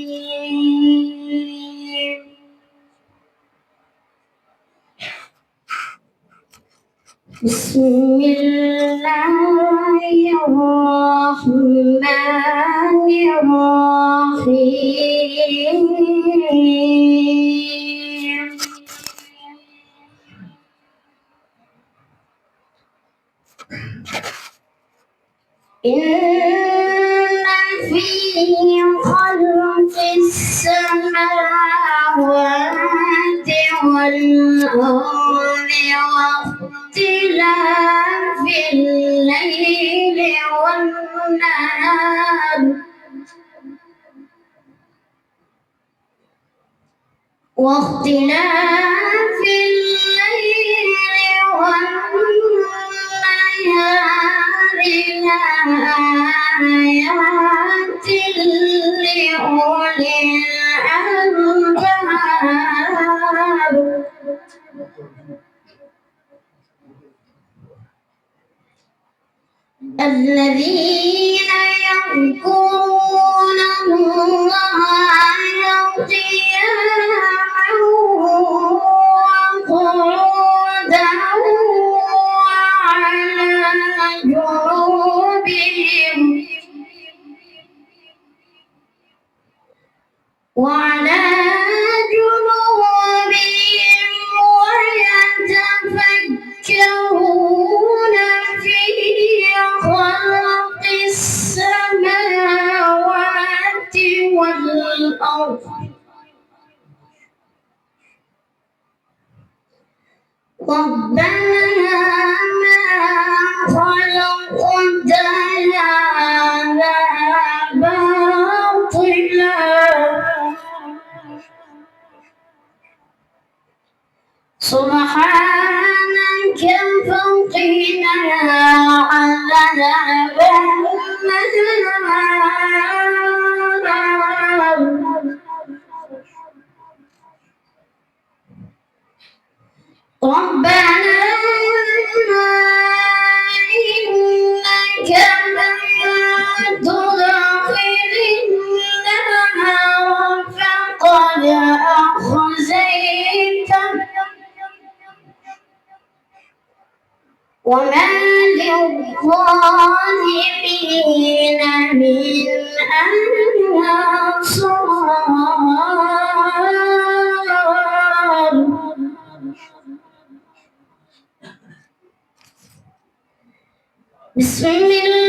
الرجيم بسم الله الرحمن الرحيم إن في خلق السماوات والأرض واختلاف الليل والنهار لآيات لأولي الألباب الذين يذكرون الله قياما وقعودا وعلى جنوبهم ويتفكرون في خلق السماوات والأرض ربنا ما خلقت هذا باطلا سبحانك فقنا عذاب النار ربنا إنك من تدخل النار فقد أخزيته وما للظالمين من أنصار بسم الله